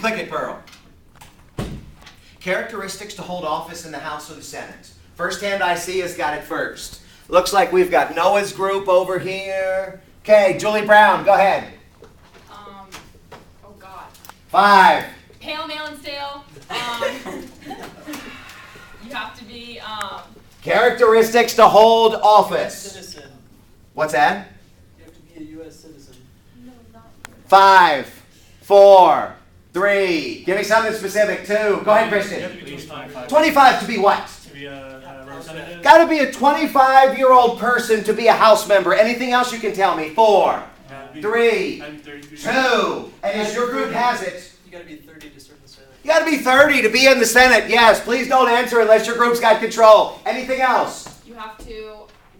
Click it, Pearl. Characteristics to hold office in the House or the Senate. First hand I see has got it first. Looks like we've got Noah's group over here. Okay, Julie Brown, go ahead. Oh God. 5. Pale, male, and stale. You have to be, Characteristics to hold office. Citizen. What's that? You have to be a U.S. citizen. No, not. 5, 4, 3. Give me something specific. 2. Go ahead, You Christian. have to be 25. 25 to be what? To be a representative. Got to be a 25-year-old person to be a House member. Anything else you can tell me? 4, 3, 2. And as your group has it, You got to be 30 to serve the Senate. you got to be 30 to be in the Senate. Yes, please don't answer unless your group's got control. Anything else? You have to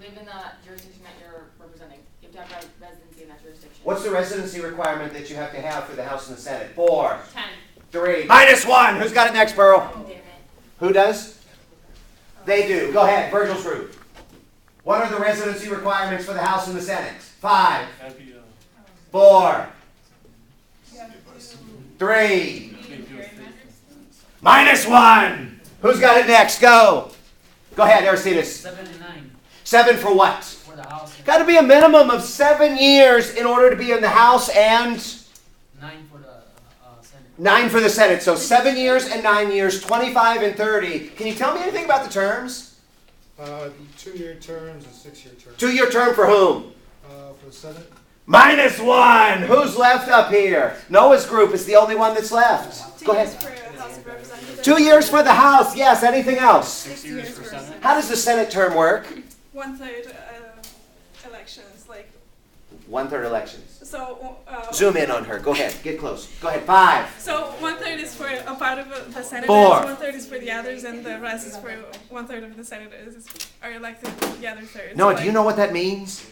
live in the jurisdiction that you're representing. You have to have residency in that jurisdiction. What's the residency requirement that you have to have for the House and the Senate? 4, 10. 3. -1. Who's got it next, Pearl? Oh, damn it. Who does? They do. Go ahead, Virgil's group. What are the residency requirements for the House and the Senate? 5, 4, 3. -1. Who's got it next? Go. Go ahead, Aristides. 7 and 9 7 for what? for the House. Got to be a minimum of 7 years in order to be in the House and 9 for the Senate. 9 for the Senate. So 7 years and 9 years, 25 and 30. Can you tell me anything about the terms? 2-year terms and 6-year terms. 2-year term for whom? For the Senate, -1. Who's left up here? Noah's group is the only one that's left. Go ahead. 2 years for House of Representatives. 2 years for the House. Yes. Anything else? 6 years for Senate. How does the Senate term work? 1/3 elections, like 1/3 elections. so. Zoom in on her. Go ahead. Get close. Go ahead. 5. So 1/3 is for a part of the senators, 4. 1/3 is for the others, and the rest is for 1/3 of the senators are elected the other third. Noah, do you know what that means?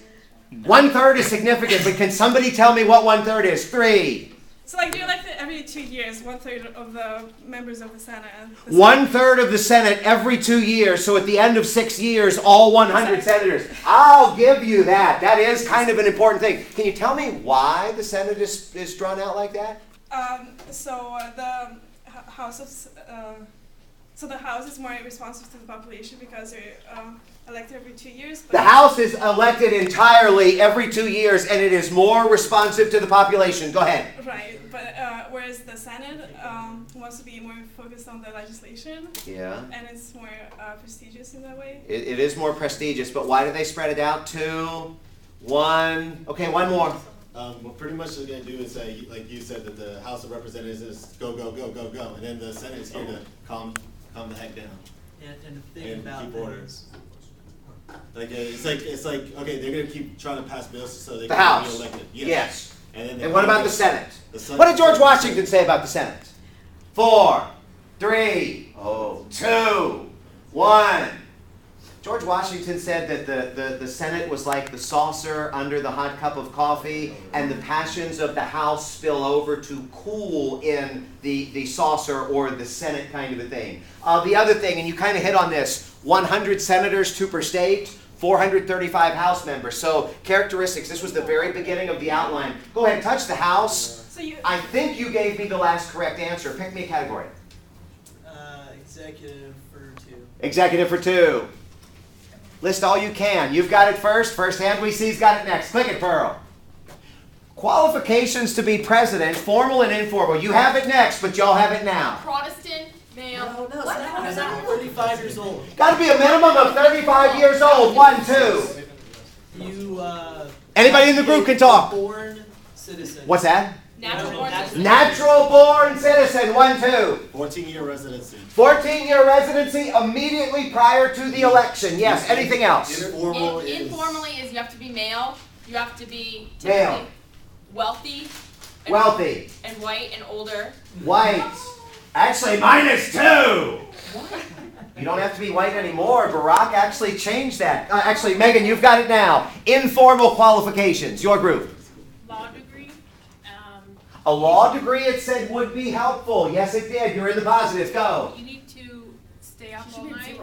1/3 is significant, but can somebody tell me what 1/3 is? 3. So like they're elected every 2 years, 1/3 of the members of the Senate. And the 1/3 of the Senate every 2 years. So at the end of 6 years, all 100 senators. I'll give you that. That is kind of an important thing. Can you tell me why the Senate is drawn out like that? The House of so the House is more responsive to the population because they're elected every 2 years. But The House is elected entirely every 2 years, and it is more responsive to the population. Go ahead. Right, but whereas the Senate wants to be more focused on the legislation, Yeah. and it's more prestigious in that way. It is more prestigious, but why do they spread it out? 2, 1. Okay, one more. What pretty much they're going to do is say, like you said, that the House of Representatives is go, go, go, go, go, and then the Senate is here to calm the heck down And the thing and about keep that order. is, It's like okay, they're going to keep trying to pass bills so they The can House. be elected. Yes. And then And what about the Senate? The Senate- What did George Washington say about the Senate? 4, 3, 2, 1. George Washington said that the Senate was like the saucer under the hot cup of coffee, and the passions of the House spill over to cool in the saucer or the Senate kind of a thing. The other thing, and you kind of hit on this, 100 senators, 2 per state, 435 House members. So characteristics, this was the very beginning of the outline. Go ahead, touch the House. So you, I think you gave me the last correct answer. Pick me a category. executive for 2. Executive for 2. List all you can. You've got it first. First hand we see's got it next. Click it, Pearl. Qualifications to be president, formal and informal. You have it next, but y'all have it now. Protestant, male. No, What? Senate has to be 35 years old. Got to be a minimum of 35 years old. 1, 2. You, Anybody in the group can talk. Born citizen. What's that? Natural No, born natural- citizen. Natural born citizen. 1, 2. 14-year residency. 14-year residency immediately prior to the election. Yes. Anything else? Informal is Informally is you have to be male. You have to be Male. typically wealthy. And, Wealthy. And white and older. White. Actually, -2. You don't have to be white anymore. Barack actually changed that. Actually, Megan, you've got it now. Informal qualifications. Your group. Law degree. A law degree, it said, would be helpful. Yes, it did. You're in the positive. Go. You need to stay up all night.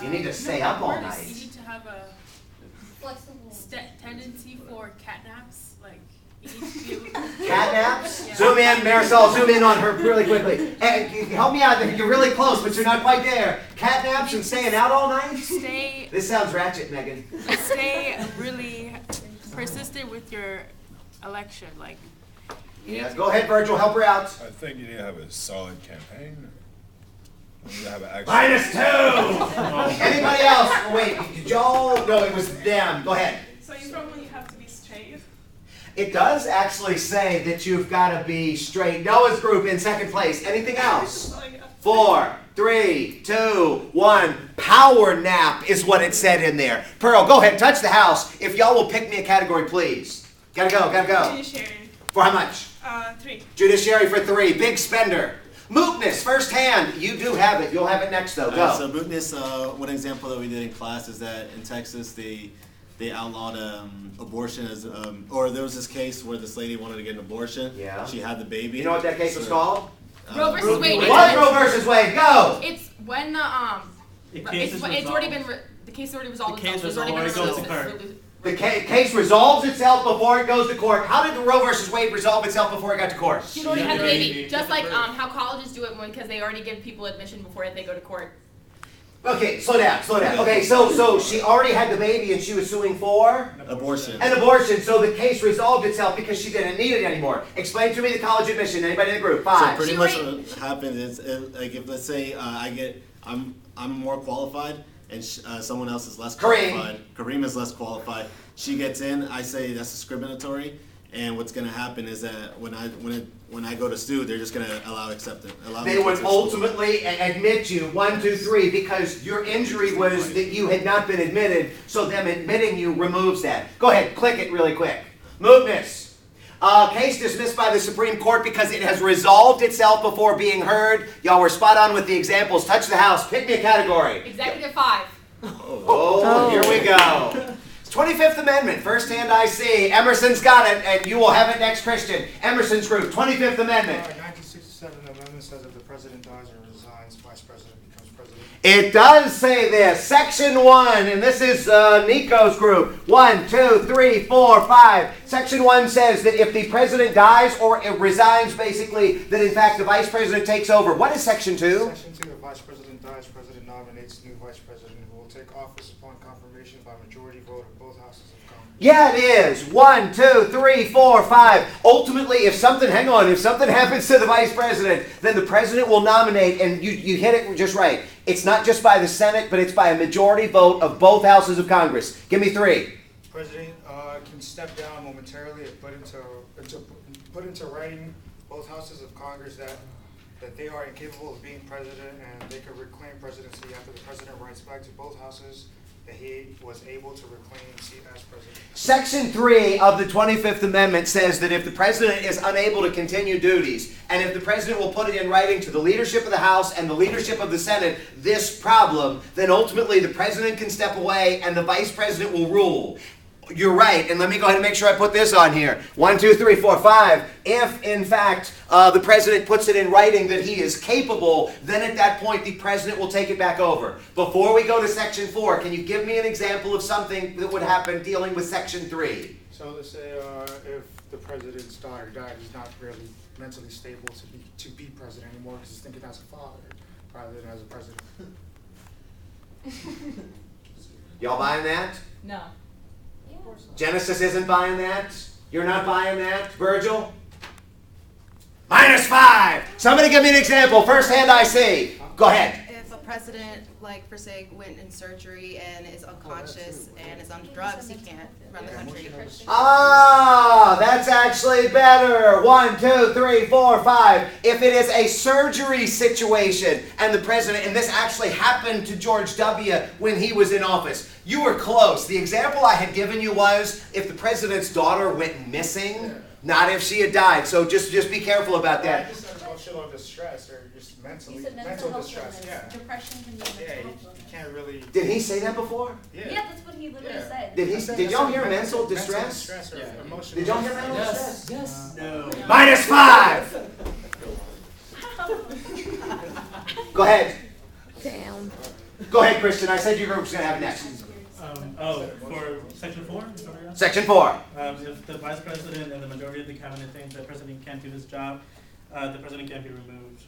You need to stay up all You night. need to have a tendency for catnaps, like Catnaps? Yeah. Zoom in, Marisol, zoom in on her really quickly. Hey, help me out, you're really close, but you're not quite there. Catnaps and staying out all night? Stay This sounds ratchet, Megan. really persistent with your election. Like, Yeah, go ahead, Virgil, help her out. I think you need to have a solid campaign. You need to have an actual. -2! Anybody else? Oh, wait, Joel? No, it was them. Go ahead. So you probably have to be straight. It does actually say that you've got to be straight. Noah's group in second place. Anything else? 4, 3, 2, 1. Power nap is what it said in there. Pearl, go ahead, touch the house. If y'all will pick me a category, please. Gotta go, gotta go. Judiciary. For how much? 3. Judiciary for 3. Big spender. Mootness, first hand. You do have it. You'll have it next, though. Go. So mootness, one example that we did in class is that in Texas they outlawed abortion as or there was this case where this lady wanted to get an abortion. Yeah. She had the baby. You know what that case was called? Roe versus Wade. What? Roe versus Wade. Go. It's when the it's already been the case already resolved. The case itself. It's already been resolved, resolved. it goes to court. The case resolves itself before it goes to court. How did the Roe versus Wade resolve itself before it got to court? She'd already had the baby. Just like birth. how colleges do it because they already give people admission before they go to court. Okay, slow down, slow down. Okay, so she already had the baby and she was suing for Abortion. an abortion. So the case resolved itself because she didn't need it anymore. Explain to me the college admission. Anybody in the group? 5. So pretty She much already- what happens is like if let's say I'm more qualified and someone else is less Kareem. qualified. Kareem is less qualified. She gets in. I say that's discriminatory. And what's going to happen is that when I go to sue, they're just going to allow me They to would go to school. ultimately admit you, 1, 2, 3, because your injury was that you had not been admitted, so them admitting you removes that. Go ahead, click it really quick. Mootness. Case dismissed by the Supreme Court because it has resolved itself before being heard. Y'all were spot on with the examples. Touch the house. Pick me a category. Executive 5. Oh, here we go. 25th Amendment, first hand I see. Emerson's got it, and you will have it next, Christian. Emerson's group, 25th Amendment. 1967 amendment says if the president dies or resigns, vice president becomes president. It does say this, Section 1, and this is Nico's group. 1, 2, 3, 4, 5. Section 1 says that if the president dies or it resigns, basically, that in fact the vice president takes over. What is Section 2? Section 2, the vice president dies, president nominates new vice president who will take office upon confirmation by majority vote of both houses of Congress. Yeah, it is. 1, 2, 3, 4, 5. Ultimately, if something happens to the vice president, then the president will nominate, and you hit it just right. It's not just by the Senate, but it's by a majority vote of both houses of Congress. Give me 3. President can step down momentarily and put into writing both houses of Congress that they are incapable of being president and they could reclaim presidency after the president writes back to both houses that he was able to reclaim the seat as president. Section 3 of the 25th Amendment says that if the president is unable to continue duties, and if the president will put it in writing to the leadership of the House and the leadership of the Senate, this problem, then ultimately the president can step away and the vice president will rule. You're right, and let me go ahead and make sure I put this on here. 1, 2, 3, 4, 5. If, in fact, the president puts it in writing that he is capable, then at that point the president will take it back over. Before we go to Section 4, can you give me an example of something that would happen dealing with Section 3? So let's say if the president's daughter died, he's not really mentally stable to be president anymore because he's thinking as a father rather than as a president. Y'all buying that? No. Genesis isn't buying that? You're not buying that? Virgil? -5. Somebody give me an example. First hand I see. Go ahead. If a president, like for say, went in surgery and is unconscious and is on drugs, he can't run the country. Ah, that's actually better. 1, 2, 3, 4, 5. If it is a surgery situation and the president, and this actually happened to George W. when he was in office, you were close. The example I had given you was if the president's daughter went missing, not if she had died. So just be careful about that. Just emotional distress or just mental distress. Yeah. Depression can be Yeah, mental you health. can't really. Did he say that before? Yeah, that's what he literally Yeah. said. Did y'all hear mental distress? Distress or Yeah. emotional. Did y'all hear distress. mental Yes. distress? Yes. No. -5. Go ahead. Damn. Go ahead, Christian. I said your group was going to have it next. For Section 4? Is that what you're Section 4. If the vice president and the majority of the cabinet think the president can't do his job, the president can't be removed.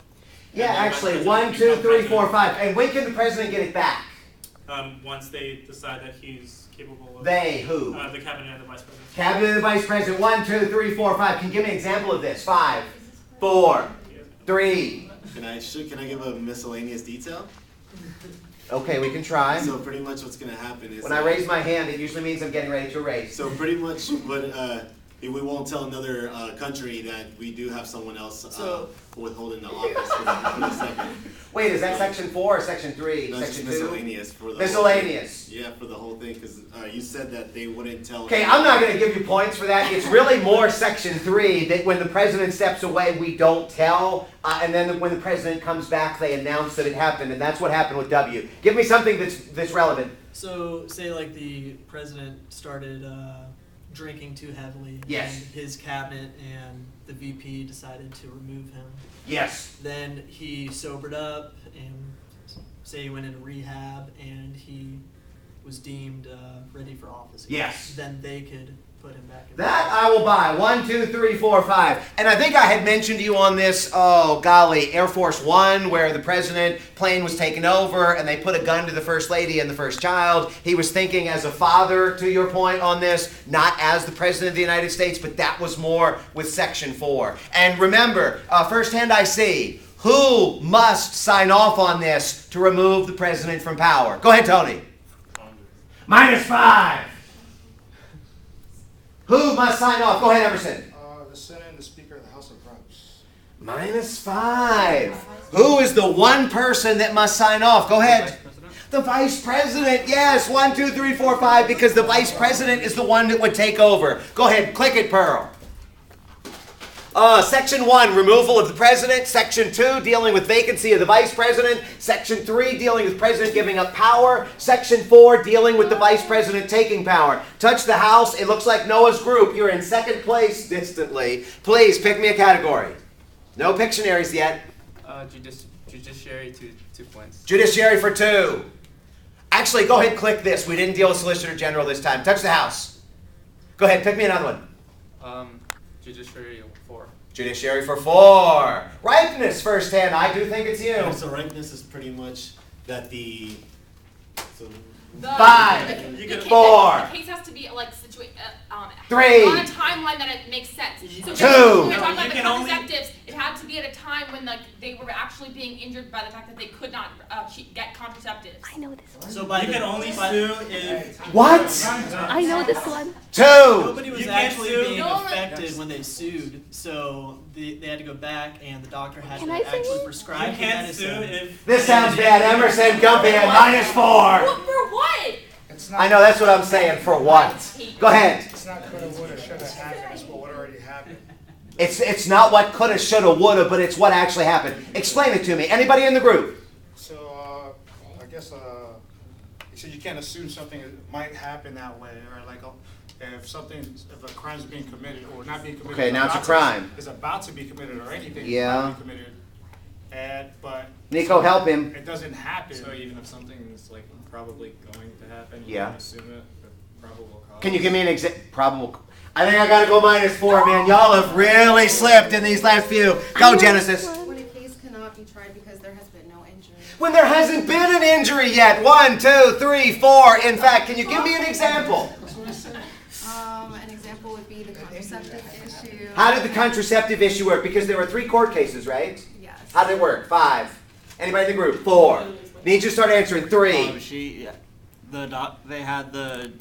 Yeah, And the vice actually, president 1, can 2, become 3, 4, president, 5. And when can the president get it back? Once they decide that he's capable of. They, who? The cabinet and the vice president. Cabinet and the vice president. 1, 2, 3, 4, 5. Can you give me an example of this? 5, 4, 3. Can I give a miscellaneous detail? Okay, we can try. So pretty much what's gonna happen is When I raise my hand, it usually means I'm getting ready to erase. So pretty much what we won't tell another country that we do have someone else withholding the office for the second. Wait, is that section 4 or section 3? No, it's Section just 2? miscellaneous for the Miscellaneous. Whole thing. Yeah, for the whole thing, because you said that they wouldn't tell. Okay, I'm not going to give you points for that. It's really more section 3 that when the president steps away, we don't tell. And then when the president comes back, they announce that it happened. And that's what happened with W. Give me something that's relevant. So, say like the president started drinking too heavily. Yes. And his cabinet and the VP decided to remove him. Yes. Then he sobered up and say he went into rehab and he was deemed ready for office. Yes. Then they could put him back in. That I will buy. 1, 2, 3, 4, 5. And I think I had mentioned to you on this, oh golly, Air Force One, where the president plane was taken over and they put a gun to the first lady and the first child. He was thinking as a father, to your point on this, not as the president of the United States, but that was more with Section 4. And remember, firsthand I see, who must sign off on this to remove the president from power? Go ahead, Tony. -5. Who must sign off? Go ahead, Emerson. The Senate and the Speaker of the House of Reps. -5. Who is the one person that must sign off? Go ahead. The Vice President. Yes, 1, 2, 3, 4, 5, because the Vice President is the one that would take over. Go ahead, click it, Pearl. Section 1, removal of the President. Section 2, dealing with vacancy of the Vice President. Section 3, dealing with President giving up power. Section 4, dealing with the Vice President taking power. Touch the House. It looks like Noah's group. You're in second place distantly. Please pick me a category. No Pictionaries yet. Judiciary, 2 points. Judiciary for 2. Actually, go ahead and click this. We didn't deal with Solicitor General this time. Touch the House. Go ahead, pick me another one. Judiciary 4. Judiciary for 4. Ripeness firsthand. I do think it's you. Yeah, so ripeness is pretty much that the. So, 5. The 4. The case has to be like 3. on a timeline that it makes sense. So 2. When we're talking about You the can only- contraceptives, it had to be at a time when they were actually being injured by the fact that they could not get contraceptives. I know this one. So by You the, can only by- sue if. What? I know this one. 2. Nobody was You can't actually sue. being No one- affected when they sued, so they had to go back and the doctor had Can to I say actually it? prescribe You can't the sue medicine. if. This sounds bad. Emerson, jump in. -4. For what? It's not. I know, that's what I'm saying. For what? Go ahead. It's not coulda, woulda, shoulda happened. It's what would already happened. It's not what coulda, shoulda, woulda, but it's what actually happened. Explain it to me. Anybody in the group? So I guess you said you can't assume something might happen that way, or like if a crime is being committed or not being committed. Okay, now it's a crime. Is about to be committed or anything. Yeah. Is about to be committed, but Nico, help him. it doesn't happen. So even if something is like probably going to happen, you Yeah. can assume it with probable cause. Can you give me an probable? I think I gotta go -4, man. Y'all have really slipped in these last few. Go, Genesis. When a case cannot be tried because there has been no injury. When there hasn't been an injury yet. 1, 2, 3, 4. In fact, can you give me an example? An example would be the contraceptive issue. How did the contraceptive issue work? Because there were 3 court cases, right? Yes. How did it work? 5. Anybody in the group? 4. Need you to start answering. 3. They had the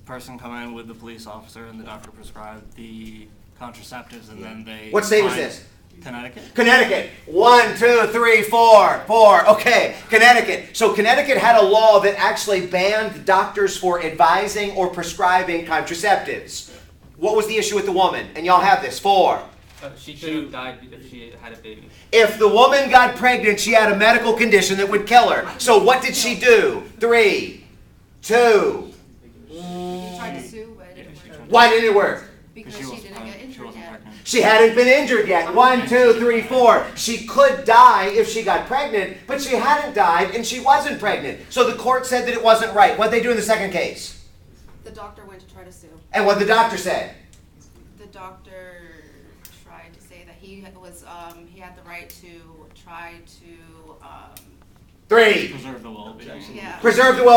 person come in with the police officer, and the doctor prescribed the contraceptives, and then they. What state was this? Connecticut. Connecticut. 1, 2, 3, 4. 4. Okay. Connecticut. So Connecticut had a law that actually banned doctors for advising or prescribing contraceptives. What was the issue with the woman? And y'all have this. 4. She could have died if she had a baby. If the woman got pregnant, she had a medical condition that would kill her. So what did she do? 3, 2. She tried to sue, but it didn't work. Why didn't it work? Because she didn't get injured yet. She hadn't been injured yet. 1, 2, 3, 4. She could die if she got pregnant, but she hadn't died and she wasn't pregnant. So the court said that it wasn't right. What'd they do in the second case? The doctor went to try to sue. And what did the doctor say? The doctor tried to say that he was, he had the right to try to, 3. Preserve the well-being. yeah. Preserve the well